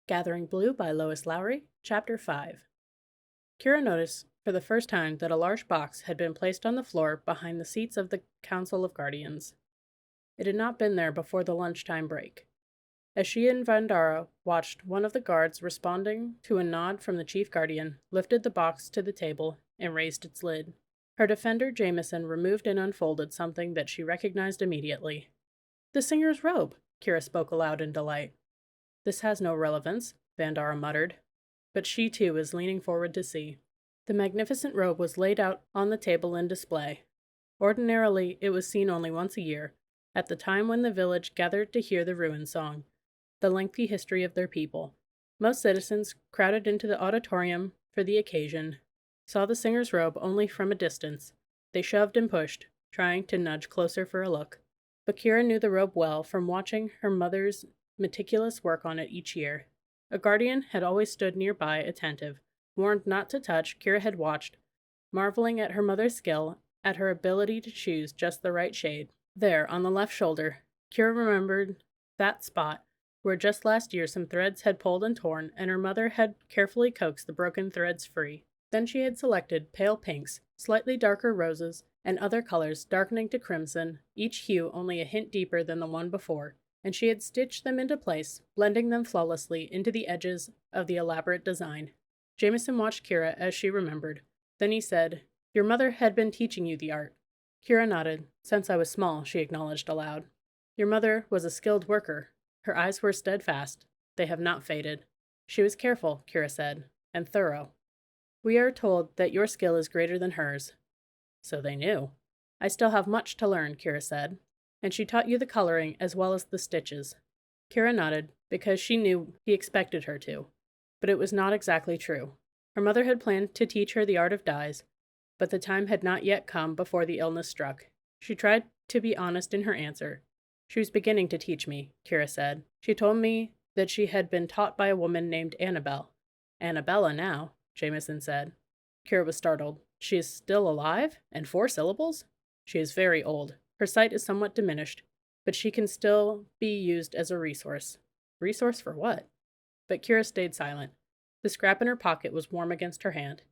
Gathering Blue by Lois Lowry, Chapter 5. Kira noticed for the first time that a large box had been placed on the floor behind the seats of the Council of Guardians. It had not been there before the lunchtime break. As she and Vandara watched, one of the guards, responding to a nod from the Chief Guardian, lifted the box to the table and raised its lid. Her defender, Jameson, removed and unfolded something that she recognized immediately. "The singer's robe," Kira spoke aloud in delight. "This has no relevance," Vandara muttered, but she too was leaning forward to see. The magnificent robe was laid out on the table in display. Ordinarily, it was seen only once a year, at the time when the village gathered to hear the ruin song, the lengthy history of their people. Most citizens, crowded into the auditorium for the occasion, saw the singer's robe only from a distance. They shoved and pushed, trying to nudge closer for a look. But Kira knew the robe well from watching her mother's meticulous work on it each year. A guardian had always stood nearby, attentive. Warned not to touch, Kira had watched, marveling at her mother's skill, at her ability to choose just the right shade. There, on the left shoulder, Kira remembered that spot where just last year some threads had pulled and torn, and her mother had carefully coaxed the broken threads free. Then she had selected pale pinks, slightly darker roses, and other colors darkening to crimson, each hue only a hint deeper than the one before, and she had stitched them into place, blending them flawlessly into the edges of the elaborate design. Jameson watched Kira as she remembered. Then he said, "Your mother had been teaching you the art." Kira nodded. "Since I was small," she acknowledged aloud. "Your mother was a skilled worker." Her eyes were steadfast. "They have not faded." "She was careful," Kira said, "and thorough. We are told that your skill is greater than hers." "So they knew." "I still have much to learn," Kira said. "And she taught you the coloring as well as the stitches." Kira nodded, because she knew he expected her to. But it was not exactly true. Her mother had planned to teach her the art of dyes, but the time had not yet come before the illness struck. She tried to be honest in her answer. "She was beginning to teach me," Kira said. "She told me that she had been taught by a woman named Annabelle." "Annabella now," Jameson said. Kira was startled. "She is still alive? And 4 syllables?" "She is very old. Her sight is somewhat diminished, but she can still be used as a resource." "Resource for what?" But Kira stayed silent. The scrap in her pocket was warm against her hand.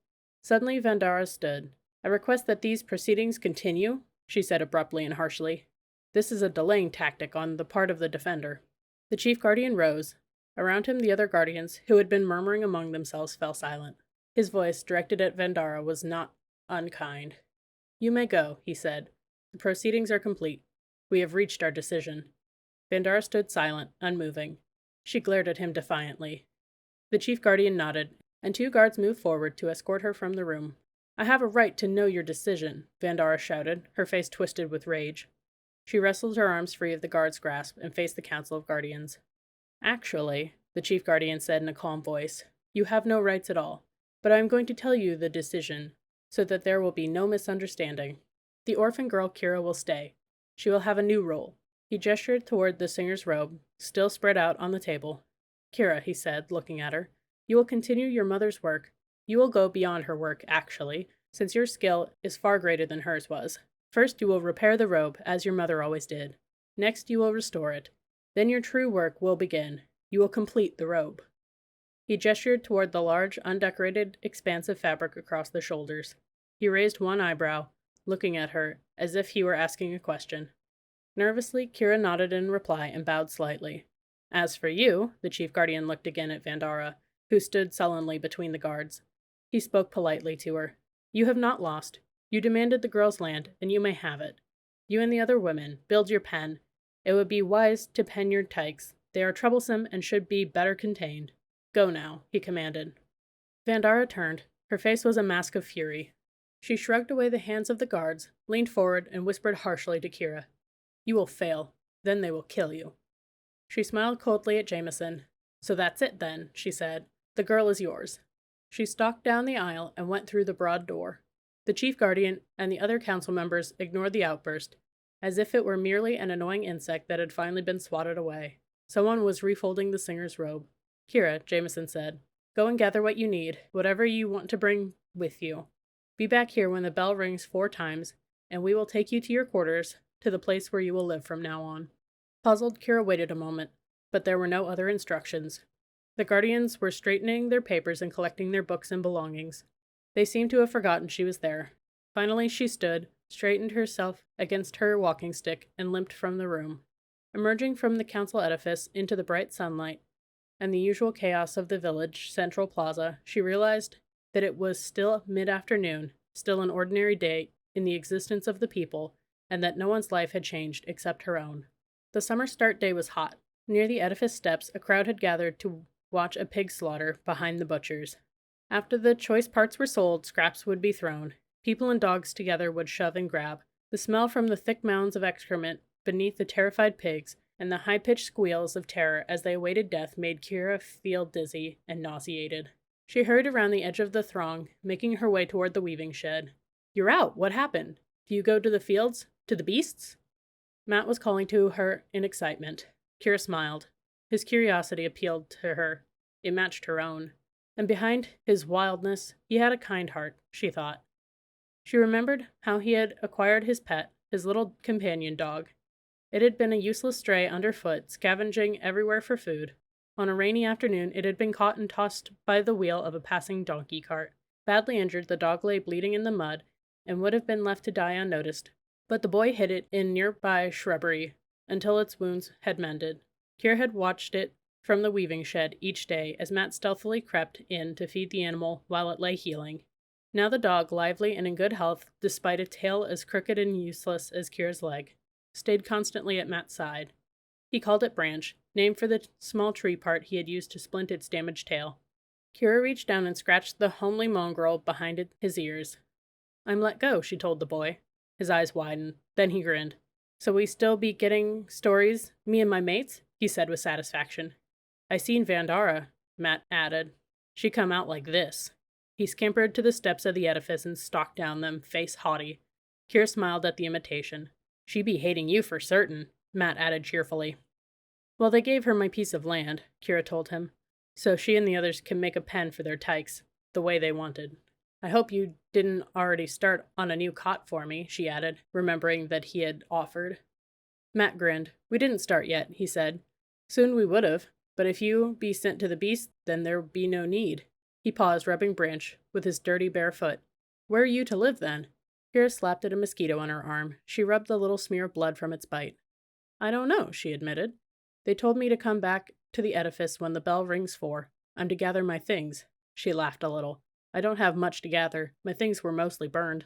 Suddenly Vandara stood. "I request that these proceedings continue," she said abruptly and harshly. "This is a delaying tactic on the part of the defender." The chief guardian rose. Around him the other guardians, who had been murmuring among themselves, fell silent. His voice, directed at Vandara, was not unkind. "You may go," he said. "The proceedings are complete. We have reached our decision." Vandara stood silent, unmoving. She glared at him defiantly. The chief guardian nodded, and 2 guards moved forward to escort her from the room. "I have a right to know your decision," Vandara shouted, her face twisted with rage. She wrestled her arms free of the guard's grasp and faced the Council of Guardians. "Actually," the chief guardian said in a calm voice, "you have no rights at all. But I am going to tell you the decision, so that there will be no misunderstanding. The orphan girl Kira will stay. She will have a new role." He gestured toward the singer's robe, still spread out on the table. "Kira," he said, looking at her, "you will continue your mother's work. You will go beyond her work, actually, since your skill is far greater than hers was. First, you will repair the robe, as your mother always did. Next, you will restore it. Then your true work will begin. You will complete the robe." He gestured toward the large, undecorated expanse of fabric across the shoulders. He raised one eyebrow, looking at her as if he were asking a question. Nervously, Kira nodded in reply and bowed slightly. "As for you," the chief guardian looked again at Vandara, who stood sullenly between the guards. He spoke politely to her. "You have not lost. You demanded the girl's land, and you may have it. You and the other women, build your pen. It would be wise to pen your tykes. They are troublesome and should be better contained. Go now," he commanded. Vandara turned. Her face was a mask of fury. She shrugged away the hands of the guards, leaned forward, and whispered harshly to Kira. "You will fail. Then they will kill you." She smiled coldly at Jameson. "So that's it, then," she said. "The girl is yours." She stalked down the aisle and went through the broad door. The chief guardian and the other council members ignored the outburst, as if it were merely an annoying insect that had finally been swatted away. Someone was refolding the singer's robe. "Kira," Jameson said, "go and gather what you need, whatever you want to bring with you. Be back here when the bell rings 4 times, and we will take you to your quarters, to the place where you will live from now on." Puzzled, Kira waited a moment, but there were no other instructions. The guardians were straightening their papers and collecting their books and belongings. They seemed to have forgotten she was there. Finally she stood, straightened herself against her walking stick, and limped from the room. Emerging from the council edifice into the bright sunlight and the usual chaos of the village central plaza, she realized that it was still mid-afternoon, still an ordinary day in the existence of the people, and that no one's life had changed except her own. The summer start day was hot. Near the edifice steps, a crowd had gathered to watch a pig slaughter behind the butchers. After the choice parts were sold, scraps would be thrown. People and dogs together would shove and grab. The smell from the thick mounds of excrement beneath the terrified pigs and the high-pitched squeals of terror as they awaited death made Kira feel dizzy and nauseated. She hurried around the edge of the throng, making her way toward the weaving shed. "You're out! What happened? Do you go to the fields? To the beasts?" Matt was calling to her in excitement. Kira smiled. His curiosity appealed to her. It matched her own. And behind his wildness, he had a kind heart, she thought. She remembered how he had acquired his pet, his little companion dog. It had been a useless stray underfoot, scavenging everywhere for food. On a rainy afternoon, it had been caught and tossed by the wheel of a passing donkey cart. Badly injured, the dog lay bleeding in the mud and would have been left to die unnoticed, but the boy hid it in nearby shrubbery until its wounds had mended. Kira had watched it from the weaving shed each day as Matt stealthily crept in to feed the animal while it lay healing. Now the dog, lively and in good health despite a tail as crooked and useless as Kira's leg, stayed constantly at Matt's side. He called it Branch, named for the small tree part he had used to splint its damaged tail. Kira reached down and scratched the homely mongrel behind his ears. "I'm let go," she told the boy. His eyes widened. Then he grinned. "So we still be getting stories, me and my mates?" he said with satisfaction. "I seen Vandara," Matt added. "She come out like this." He scampered to the steps of the edifice and stalked down them, face haughty. Kira smiled at the imitation. "She be hating you for certain," Matt added cheerfully. "Well, they gave her my piece of land," Kira told him, "so she and the others can make a pen for their tykes, the way they wanted. I hope you didn't already start on a new cot for me," she added, remembering that he had offered. Matt grinned. "We didn't start yet," he said. "Soon we would have, but if you be sent to the beast, then there be no need." He paused, rubbing Branch with his dirty bare foot. "Where are you to live, then?" Kira slapped at a mosquito on her arm. She rubbed the little smear of blood from its bite. "I don't know," she admitted. "They told me to come back to the edifice when the bell rings 4. I'm to gather my things." She laughed a little. "I don't have much to gather. My things were mostly burned."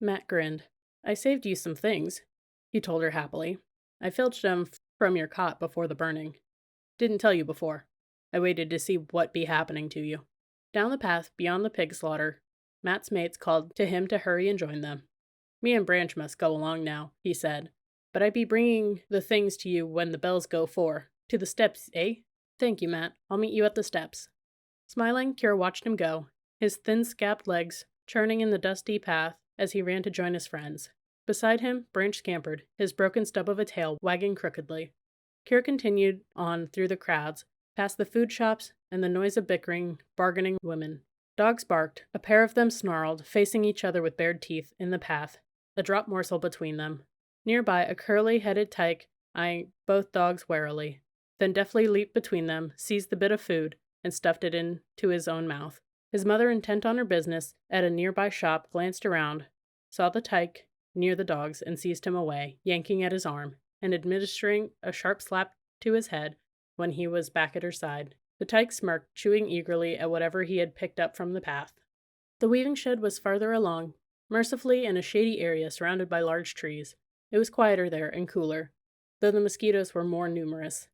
Matt grinned. "I saved you some things," he told her happily. "I filched them from your cot before the burning. Didn't tell you before. I waited to see what be happening to you." Down the path beyond the pig slaughter, Matt's mates called to him to hurry and join them. "Me and Branch must go along now," he said. "But I be bringing the things to you when the bells go 4. To the steps, eh?" "Thank you, Matt. I'll meet you at the steps." Smiling, Kira watched him go, his thin-scabbed legs churning in the dusty path as he ran to join his friends. Beside him, Branch scampered, his broken stub of a tail wagging crookedly. Kira continued on through the crowds, past the food shops and the noise of bickering, bargaining women. Dogs barked, a pair of them snarled, facing each other with bared teeth in the path, a drop morsel between them. Nearby, a curly-headed tyke eyed both dogs warily, then deftly leaped between them, seized the bit of food, and stuffed it into his own mouth. His mother, intent on her business at a nearby shop, glanced around, saw the tyke near the dogs, and seized him away, yanking at his arm, and administering a sharp slap to his head when he was back at her side. The tyke smirked, chewing eagerly at whatever he had picked up from the path. The weaving shed was farther along, mercifully in a shady area surrounded by large trees. It was quieter there and cooler, though the mosquitoes were more numerous.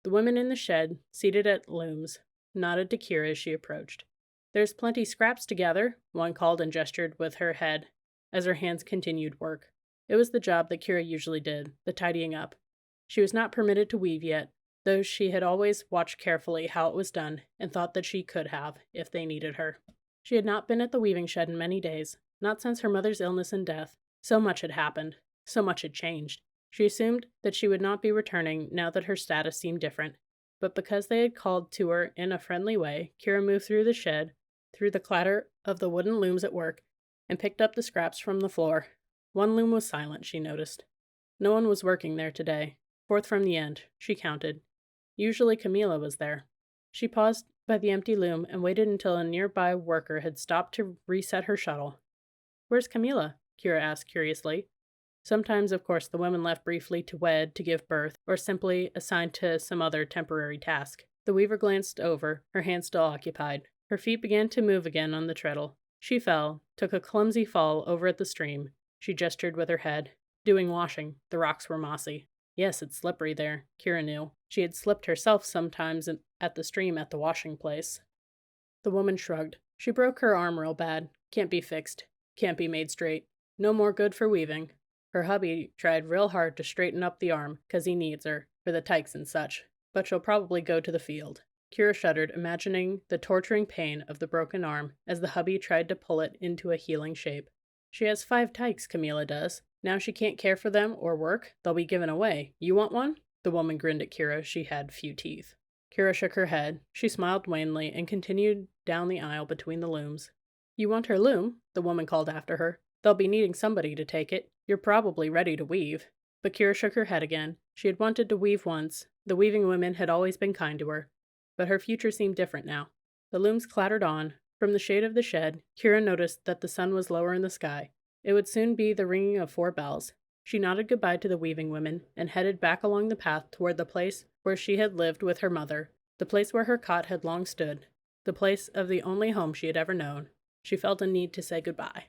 The women in the shed, seated at looms, nodded to Kira as she approached. "There's plenty scraps to gather," one called and gestured with her head as her hands continued work. It was the job that Kira usually did, the tidying up. She was not permitted to weave yet, though she had always watched carefully how it was done and thought that she could have, if they needed her. She had not been at the weaving shed in many days, not since her mother's illness and death. So much had happened. So much had changed. She assumed that she would not be returning now that her status seemed different. But because they had called to her in a friendly way, Kira moved through the shed, through the clatter of the wooden looms at work, and picked up the scraps from the floor. One loom was silent, she noticed. No one was working there today. 4th from the end, she counted. Usually Camila was there. She paused by the empty loom and waited until a nearby worker had stopped to reset her shuttle. "Where's Camilla?" Kira asked curiously. Sometimes, of course, the women left briefly to wed, to give birth, or simply assigned to some other temporary task. The weaver glanced over, her hands still occupied. Her feet began to move again on the treadle. She fell, took a clumsy fall over at the stream. She gestured with her head. "Doing washing. The rocks were mossy." Yes, it's slippery there, Kira knew. She had slipped herself sometimes at the stream at the washing place. The woman shrugged. "She broke her arm real bad. Can't be fixed. Can't be made straight. No more good for weaving. Her hubby tried real hard to straighten up the arm, 'cause he needs her, for the tykes and such. But she'll probably go to the field." Kira shuddered, imagining the torturing pain of the broken arm as the hubby tried to pull it into a healing shape. "She has 5 tykes, Camilla does. Now she can't care for them or work. They'll be given away. You want one?" The woman grinned at Kira. She had few teeth. Kira shook her head. She smiled wanly and continued down the aisle between the looms. "You want her loom?" the woman called after her. "They'll be needing somebody to take it. You're probably ready to weave." But Kira shook her head again. She had wanted to weave once. The weaving women had always been kind to her. But her future seemed different now. The looms clattered on. From the shade of the shed, Kira noticed that the sun was lower in the sky. It would soon be the ringing of 4 bells. She nodded goodbye to the weaving women and headed back along the path toward the place where she had lived with her mother, the place where her cot had long stood, the place of the only home she had ever known. She felt a need to say goodbye.